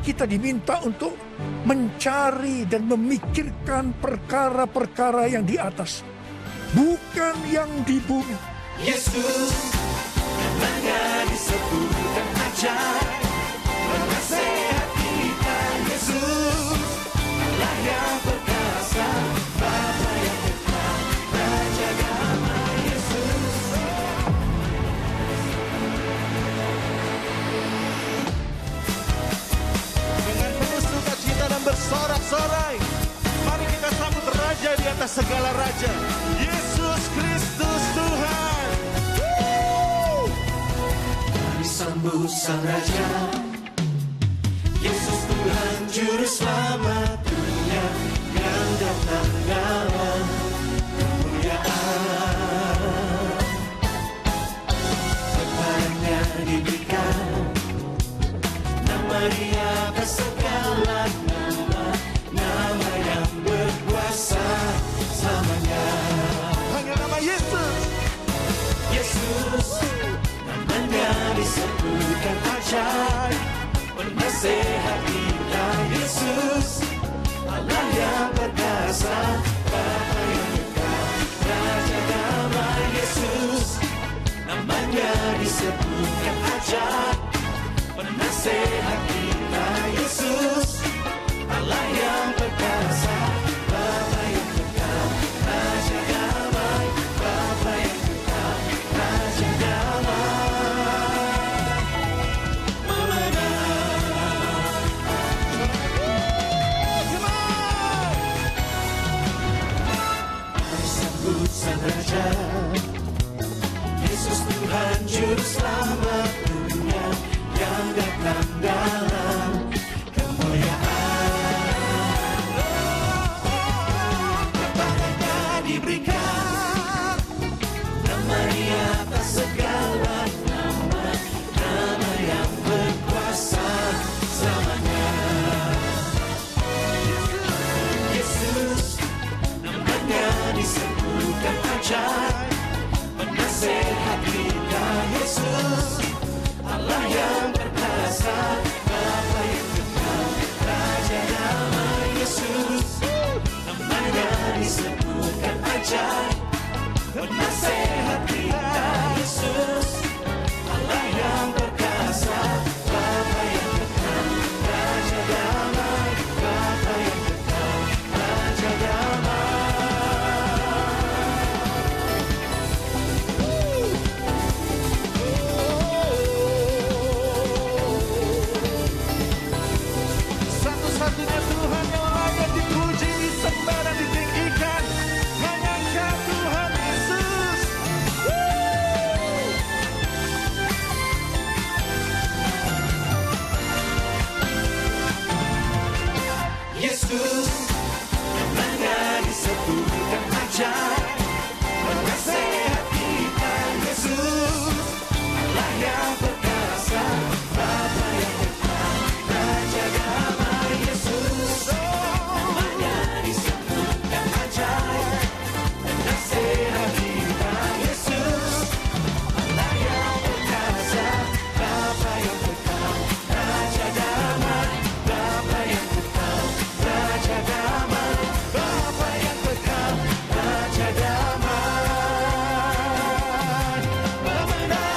kita diminta untuk mencari dan memikirkan perkara-perkara yang di atas, bukan yang di bumi. Yesus, namanya disebutkan ajaib, penasehat kita. Yesus, Allah yang perkasa, Bapa yang kekal, Raja damai. Yesus. Dengan penuh sukacita dan bersorak-sorai, mari kita sambut Raja di atas segala raja, Yesus Kristus Tuhan. Mari sambut Sang Raja, Yesus Tuhan Juru Selamat dunia yang datang dalam kemuliaan. Kepadanya diberikan nama Dia atas segala nama, nama yang berkuasa selamanya. Hanya nama Yesus, Yesus, namanya disebutkan ajaib, penasehat kita. Yesus, Allah yang perkasa, Bapa yang kekal, Raja damai. Yesus, namanya disebutkan ajaib, penasehat kita. Yesus, Allah yang perkasa, Bapa yang kekal, Raja damai. Bapa yang kekal, Raja damai. Memenang. Mari sambut Sang Raja, Yesus Tuhan Juru Selamat dunia yang datang dalam kemuliaan. Kepadanya diberikan nama di atas segala nama, nama yang berkuasa selamanya. Yesus, namanya disebutkan ajaib, penasehat kita. Yesus, Allah yang perkasa, Bapa yang kekal, Raja damai. Yesus, namanya disebutkan ajaib, penasehat kita. Yesus, Allah yang perkasa, Bapa yang kekal, Raja damai. Bapa yang kekal, Raja damai. Satu-satunya Tuhan yang layak dipuji, disembah dan ditinggikan, hanya Engkau Tuhan Yesus. Yesus, namanya disebutkan ajaib, penasehat kita. Yesus, Allah yang perkasa, Bapa yang kekal, Raja damai. Yesus, namanya disebutkan ajaib, penasehat kita. Yesus, Allah yang perkasa, Bapa yang kekal, Raja damai. Bapa yang kekal, Raja damai. Bapa yang kekal, Raja damai. Pemenang,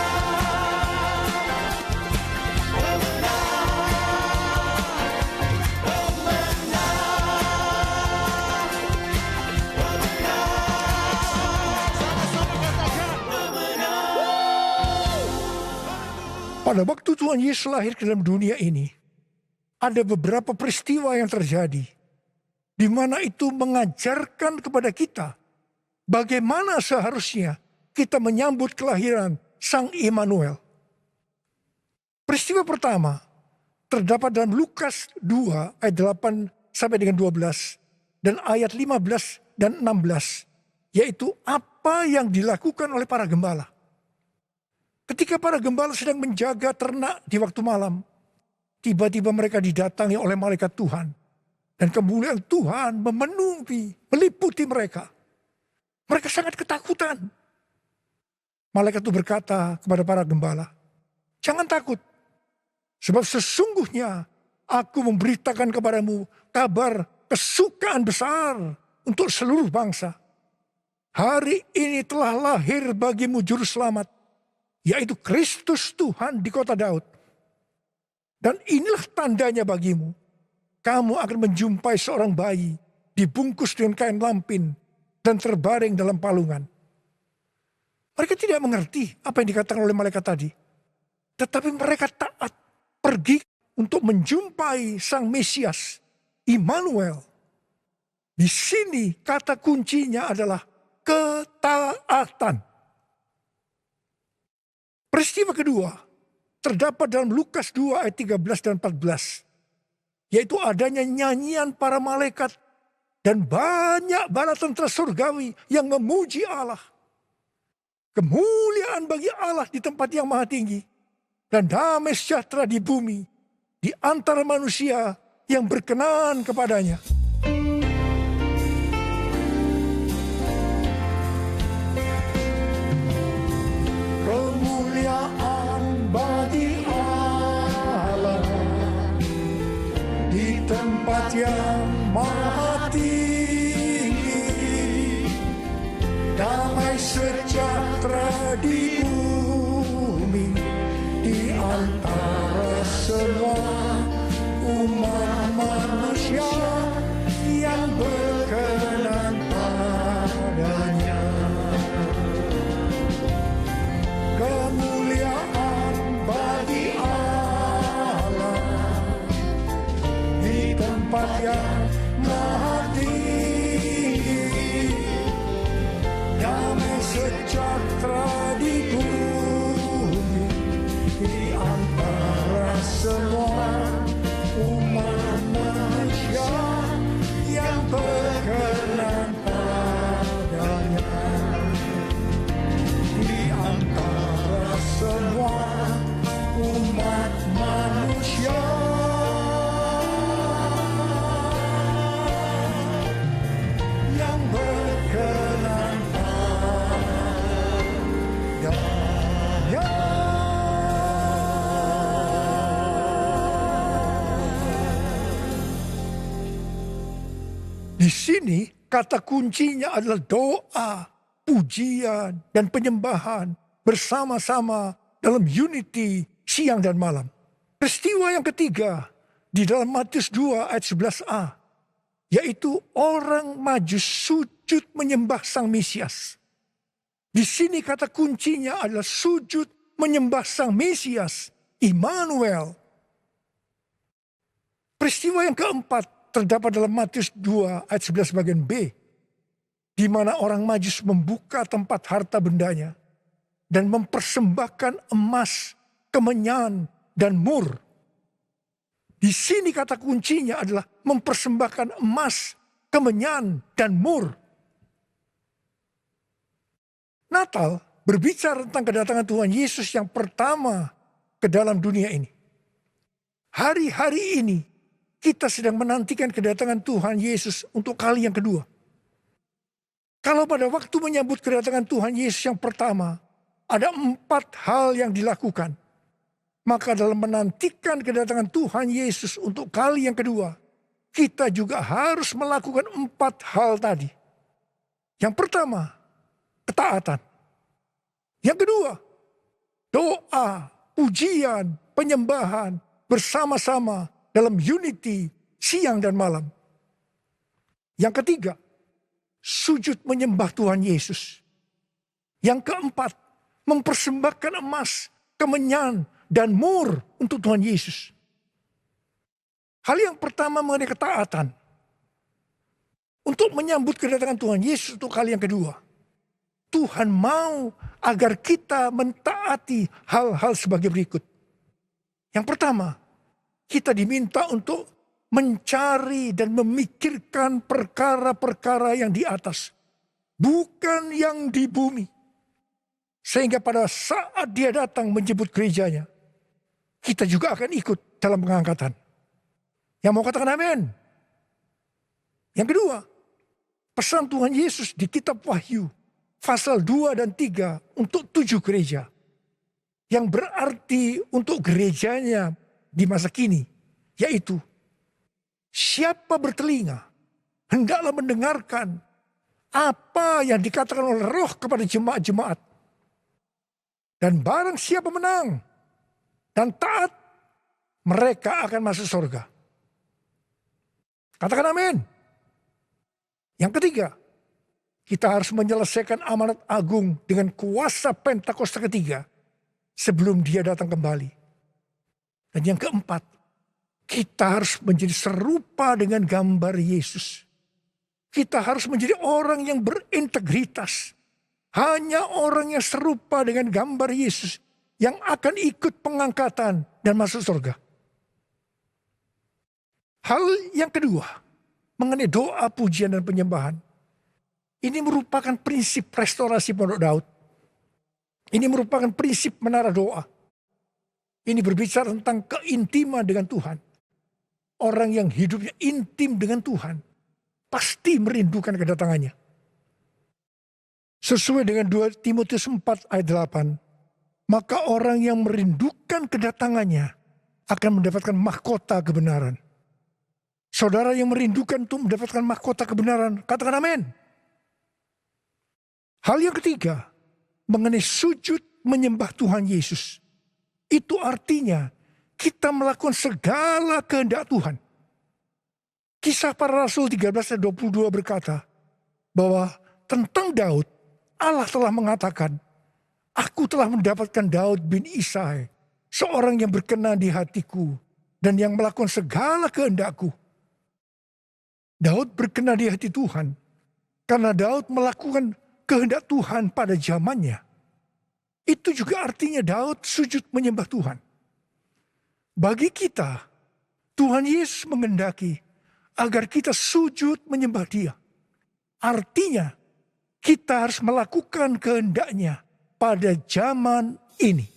Pada waktu Tuhan Yesus lahir ke dalam dunia ini, ada beberapa peristiwa yang terjadi, di mana itu mengajarkan kepada kita bagaimana seharusnya kita menyambut kelahiran Sang Immanuel. Peristiwa pertama terdapat dalam Lukas 2 ayat 8 sampai dengan 12 dan ayat 15 dan 16, yaitu apa yang dilakukan oleh para gembala. Ketika para gembala sedang menjaga ternak di waktu malam, tiba-tiba mereka didatangi oleh malaikat Tuhan. Dan kemuliaan Tuhan memenuhi, meliputi mereka. Mereka sangat ketakutan. Malaikat itu berkata kepada para gembala, "Jangan takut, sebab sesungguhnya aku memberitakan kepadamu kabar kesukaan besar untuk seluruh bangsa. Hari ini telah lahir bagimu juru selamat, yaitu Kristus Tuhan di kota Daud. Dan inilah tandanya bagimu. Kamu akan menjumpai seorang bayi dibungkus dengan kain lampin dan terbaring dalam palungan. Mereka tidak mengerti apa yang dikatakan oleh malaikat tadi. Tetapi mereka taat pergi untuk menjumpai Sang Mesias, Immanuel. Di sini kata kuncinya adalah ketaatan. Peristiwa kedua terdapat dalam Lukas 2 ayat 13 dan 14. Yaitu adanya nyanyian para malaikat dan banyak bala tentara surgawi yang memuji Allah. Kemuliaan bagi Allah di tempat yang maha tinggi. Dan damai sejahtera di bumi di antara manusia yang berkenan kepadanya. Kemuliaan bagi Allah di tempat yang maha tinggi, damai sejahtera di bumi di antara semua umat manusia yang berkenan padanya. Kemuliaan bagi Allah di tempat yang maha tinggi, damai sejahtera di bumi di antara semua umat manusia yang berkenan padanya. Di antara semua umat manusia yang berkenan padanya. Di sini kata kuncinya adalah doa, pujian, dan penyembahan bersama-sama dalam unity siang dan malam. Peristiwa yang ketiga di dalam Matius 2 ayat 11a, yaitu orang Majus sujud menyembah Sang Mesias. Di sini kata kuncinya adalah sujud menyembah Sang Mesias, Immanuel. Peristiwa yang keempat terdapat dalam Matius 2 ayat 11 bagian B, di mana orang Majus membuka tempat harta bendanya dan mempersembahkan emas, kemenyan, dan mur. Di sini kata kuncinya adalah mempersembahkan emas, kemenyan, dan mur. Natal berbicara tentang kedatangan Tuhan Yesus yang pertama ke dalam dunia ini. Hari-hari ini kita sedang menantikan kedatangan Tuhan Yesus untuk kali yang kedua. Kalau pada waktu menyambut kedatangan Tuhan Yesus yang pertama, ada 4 hal yang dilakukan. Maka dalam menantikan kedatangan Tuhan Yesus untuk kali yang kedua, kita juga harus melakukan 4 hal tadi. Yang pertama, ketaatan. Yang kedua, doa, pujian, penyembahan bersama-sama dalam unity siang dan malam. Yang ketiga, sujud menyembah Tuhan Yesus. Yang keempat, mempersembahkan emas, kemenyan, dan mur untuk Tuhan Yesus. Hal yang pertama mengenai ketaatan. Untuk menyambut kedatangan Tuhan Yesus untuk kali yang kedua. Tuhan mau agar kita mentaati hal-hal sebagai berikut. Yang pertama, kita diminta untuk mencari dan memikirkan perkara-perkara yang di atas. Bukan yang di bumi. Sehingga pada saat dia datang menjemput gerejanya, kita juga akan ikut dalam pengangkatan. Yang mau katakan amin? Yang kedua, pesan Tuhan Yesus di kitab Wahyu, pasal 2 dan 3 untuk 7 gereja. Yang berarti untuk gerejanya di masa kini, yaitu siapa bertelinga hendaklah mendengarkan apa yang dikatakan oleh Roh kepada jemaat-jemaat. Dan barang siapa menang dan taat, mereka akan masuk surga. Katakan amin. Yang ketiga, kita harus menyelesaikan amanat agung dengan kuasa Pentakosta ketiga sebelum dia datang kembali. Dan yang keempat, kita harus menjadi serupa dengan gambar Yesus. Kita harus menjadi orang yang berintegritas. Hanya orang yang serupa dengan gambar Yesus yang akan ikut pengangkatan dan masuk surga. Hal yang kedua, mengenai doa, pujian, dan penyembahan. Ini merupakan prinsip restorasi Pondok Daud. Ini merupakan prinsip menara doa. Ini berbicara tentang keintiman dengan Tuhan. Orang yang hidupnya intim dengan Tuhan pasti merindukan kedatangannya. Sesuai dengan 2 Timotius 4 ayat 8. Maka orang yang merindukan kedatangannya akan mendapatkan mahkota kebenaran. Saudara yang merindukan untuk mendapatkan mahkota kebenaran, katakan amin. Hal yang ketiga, mengenai sujud menyembah Tuhan Yesus. Itu artinya kita melakukan segala kehendak Tuhan. Kisah Para Rasul 13 ayat 22 berkata bahwa tentang Daud, Allah telah mengatakan, aku telah mendapatkan Daud bin Isai, seorang yang berkenan di hatiku dan yang melakukan segala kehendakku. Daud berkenan di hati Tuhan karena Daud melakukan kehendak Tuhan pada zamannya. Itu juga artinya Daud sujud menyembah Tuhan. Bagi kita, Tuhan Yesus mengendaki agar kita sujud menyembah Dia. Artinya, kita harus melakukan kehendaknya pada zaman ini.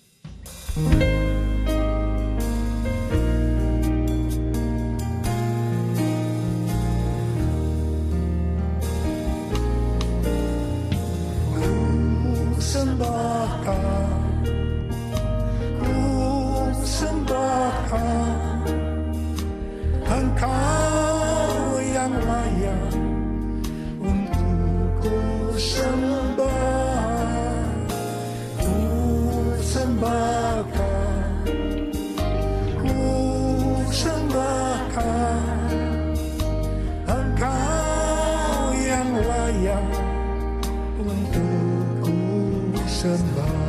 Engkau yang layak untuk ku sembah, ku sembahkan, ku sembahkan. Engkau yang layak untuk ku sembah.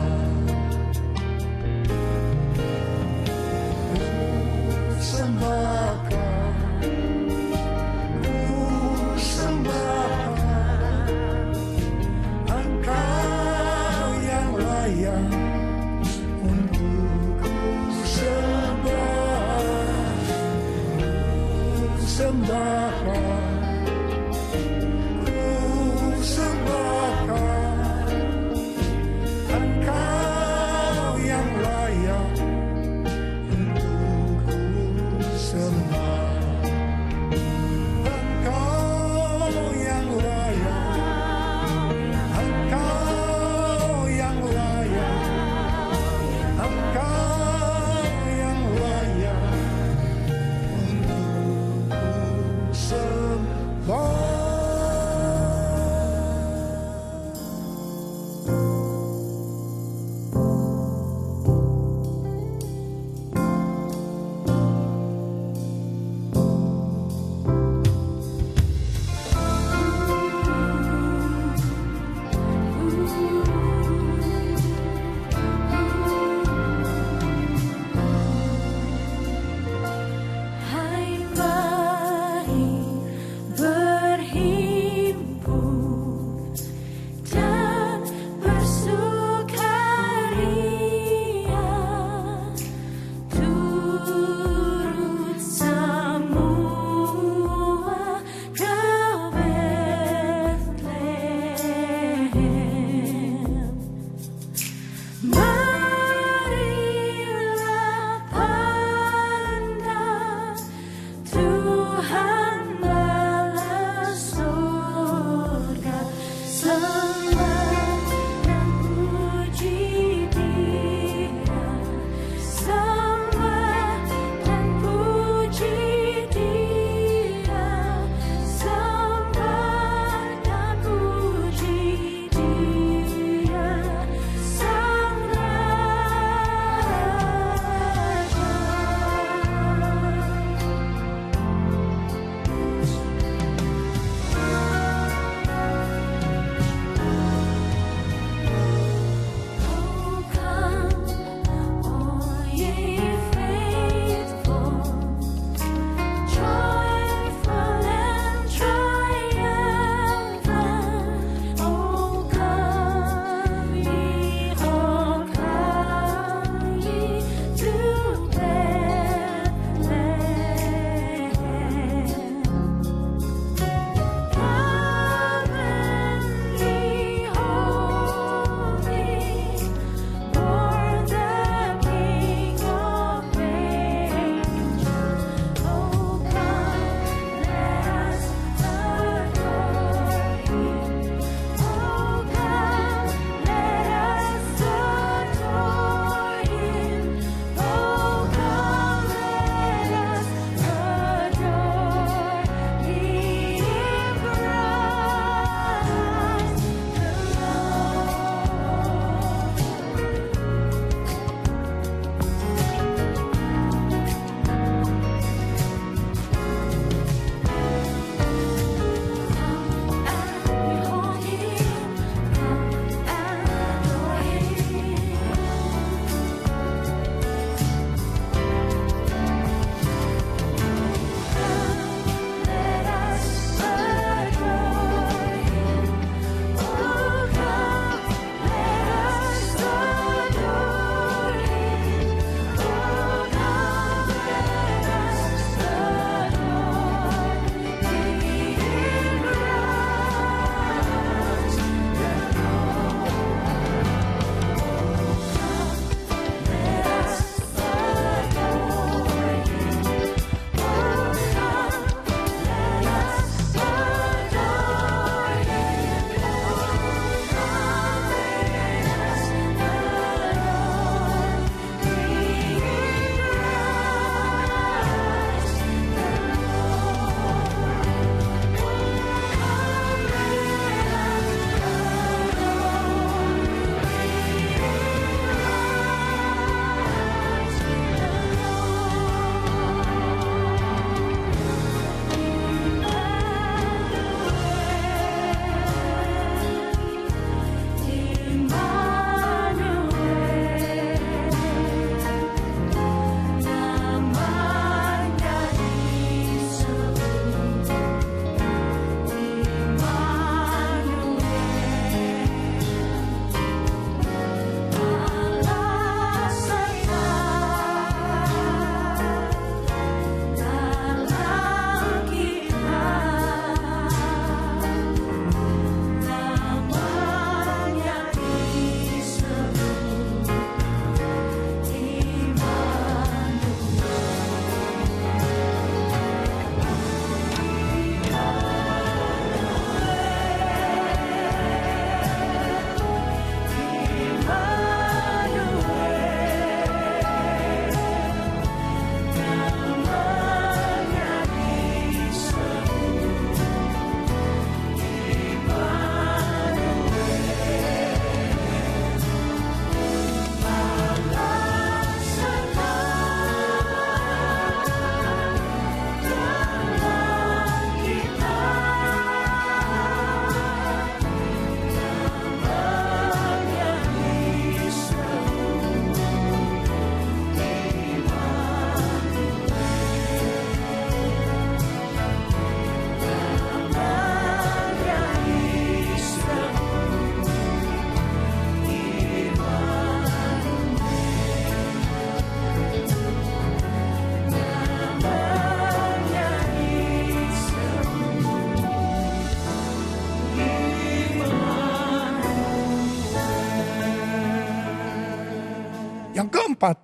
Yang keempat,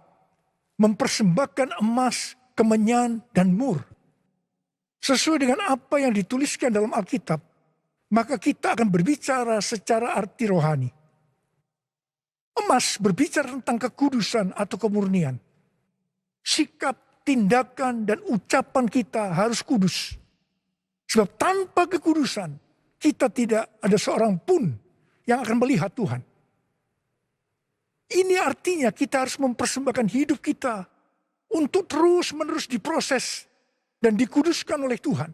mempersembahkan emas, kemenyan, dan mur. Sesuai dengan apa yang dituliskan dalam Alkitab, maka kita akan berbicara secara arti rohani. Emas berbicara tentang kekudusan atau kemurnian. Sikap, tindakan, dan ucapan kita harus kudus. Sebab tanpa kekudusan, kita tidak ada seorang pun yang akan melihat Tuhan. Ini artinya kita harus mempersembahkan hidup kita untuk terus-menerus diproses dan dikuduskan oleh Tuhan.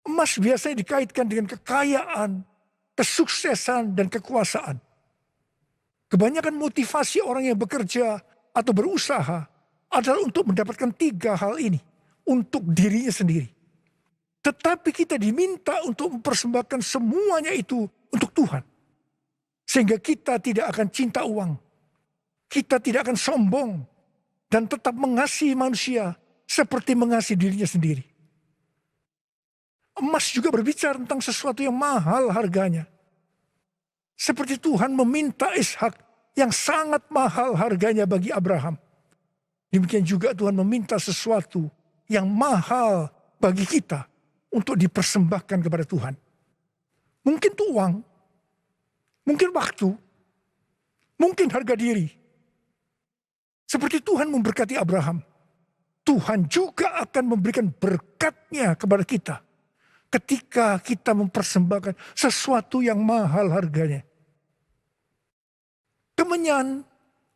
Emas biasanya dikaitkan dengan kekayaan, kesuksesan, dan kekuasaan. Kebanyakan motivasi orang yang bekerja atau berusaha adalah untuk mendapatkan 3 hal ini untuk dirinya sendiri. Tetapi kita diminta untuk mempersembahkan semuanya itu untuk Tuhan. Sehingga kita tidak akan cinta uang. Kita tidak akan sombong. Dan tetap mengasihi manusia seperti mengasihi dirinya sendiri. Emas juga berbicara tentang sesuatu yang mahal harganya. Seperti Tuhan meminta Ishak yang sangat mahal harganya bagi Abraham. Demikian juga Tuhan meminta sesuatu yang mahal bagi kita untuk dipersembahkan kepada Tuhan. Mungkin itu uang, mungkin waktu, mungkin harga diri. Seperti Tuhan memberkati Abraham, Tuhan juga akan memberikan berkat-Nya kepada kita ketika kita mempersembahkan sesuatu yang mahal harganya. Kemenyan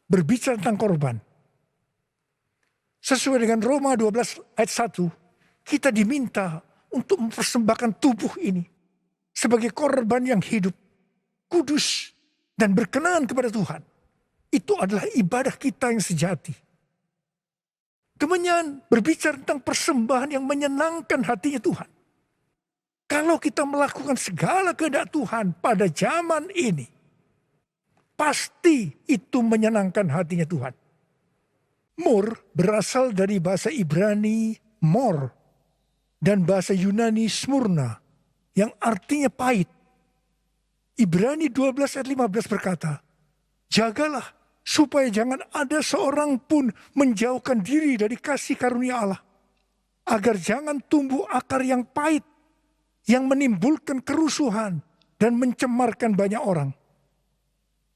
berbicara tentang korban. Sesuai dengan Roma 12 ayat 1, kita diminta untuk mempersembahkan tubuh ini sebagai korban yang hidup, kudus, dan berkenan kepada Tuhan. Itu adalah ibadah kita yang sejati. Kemenyan berbicara tentang persembahan yang menyenangkan hatinya Tuhan. Kalau kita melakukan segala kehendak Tuhan pada zaman ini, pasti itu menyenangkan hatinya Tuhan. Mur berasal dari bahasa Ibrani mor dan bahasa Yunani smurna yang artinya pahit. Ibrani 12 ayat 15 berkata, jagalah supaya jangan ada seorang pun menjauhkan diri dari kasih karunia Allah, agar jangan tumbuh akar yang pahit yang menimbulkan kerusuhan dan mencemarkan banyak orang.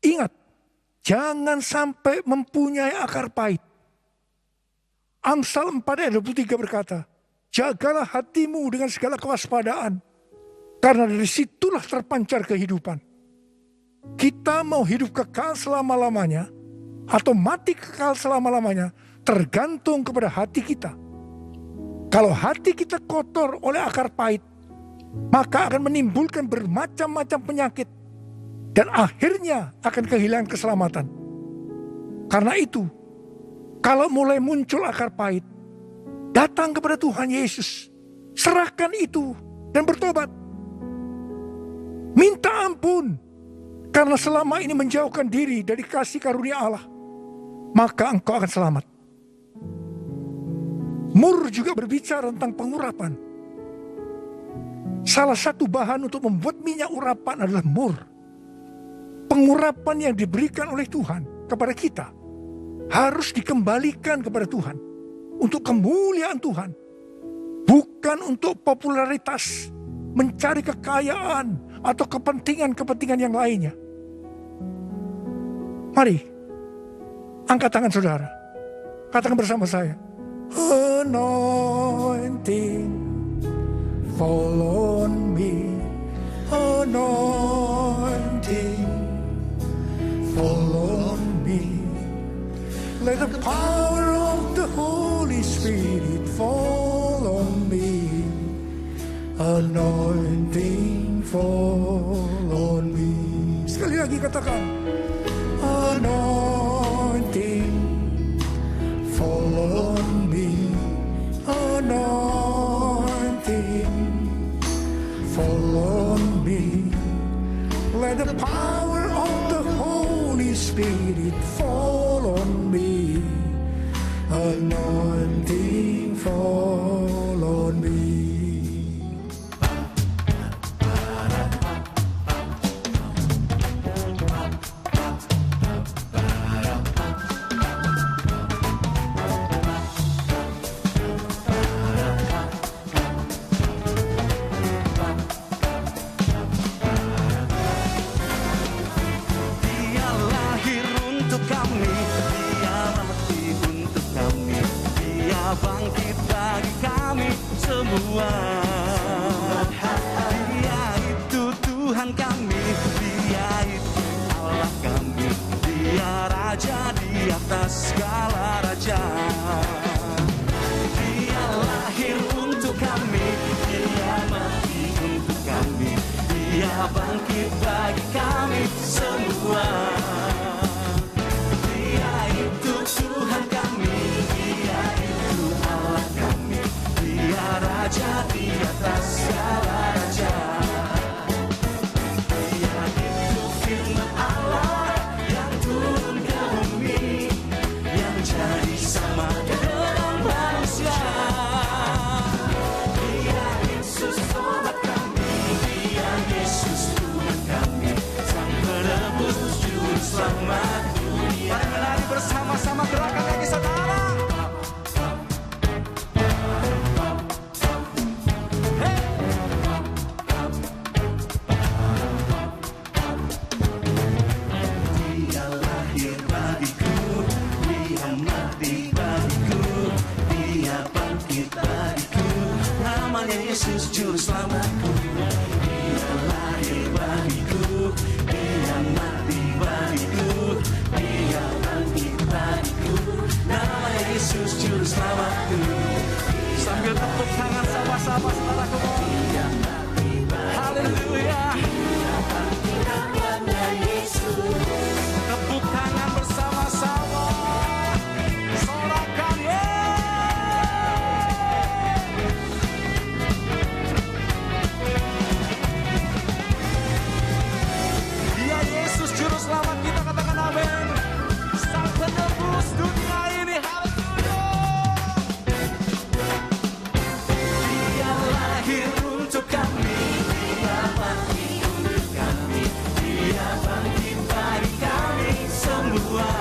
Ingat, jangan sampai mempunyai akar pahit. Amsal 4 ayat 23 berkata, jagalah hatimu dengan segala kewaspadaan, karena dari situlah terpancar kehidupan. Kita mau hidup kekal selama-lamanya, atau mati kekal selama-lamanya, tergantung kepada hati kita. Kalau hati kita kotor oleh akar pahit, maka akan menimbulkan bermacam-macam penyakit, dan akhirnya akan kehilangan keselamatan. Karena itu, kalau mulai muncul akar pahit, datang kepada Tuhan Yesus, serahkan itu dan bertobat. Minta ampun, karena selama ini menjauhkan diri dari kasih karunia Allah, maka engkau akan selamat. Mur juga berbicara tentang pengurapan. Salah satu bahan untuk membuat minyak urapan adalah mur. Pengurapan yang diberikan oleh Tuhan kepada kita harus dikembalikan kepada Tuhan untuk kemuliaan Tuhan, bukan untuk popularitas, mencari kekayaan atau kepentingan-kepentingan yang lainnya. Mari angkat tangan saudara, katakan bersama saya, anointing fall on me, anointing fall on me. Let the power of the Holy Spirit fall on me. Anointing fall on me. Sekali lagi katakan, anointing fall on me. Anointing fall on me. Let the power of the Holy Spirit fall on me. Anointing fall on me. semua. Dia itu Tuhan kami, Dia itu Allah kami, Dia Raja di atas segala raja. Dia lahir untuk kami, Dia mati untuk kami, Dia bangkit bagi kami semua. Dia itu Tuhan kami, Dia itu Allah kami, Dia Raja di atas segala raja. Dia itu firman Allah yang turun ke bumi, yang jadi sama dengan manusia. Dia Yesus obat kami, Dia Yesus Tuhan kami, Sang Penebus Juru Selamat dunia. Mari menari bersama-sama, gerakan kaki saudara. Dia lahir bagiku, Dia mati bagiku, Dia bangkit bagiku, namanya Yesus Juru Selamatku. Dia lahir bagiku, Dia mati bagiku, Dia bangkit bagiku, namanya Yesus Juru Selamatku. Sambil tepuk tangan sama-sama saudaraku. Haleluya. Tepuk tangan bersama-sama. Sorakan Dia Yesus Juru Selamat kita, katakan amin. Sang Penebus dunia ini, haleluya. Dia lahir untuk kami, Dia mati untuk kami, Dia bangkit bagi kami semua.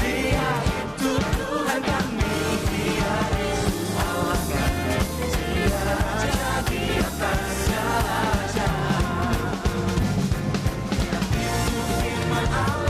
Dia itu Tuhan kami, Dia Yesus Allah kami, Dia Raja di atas segala raja. Dia itu firman Allah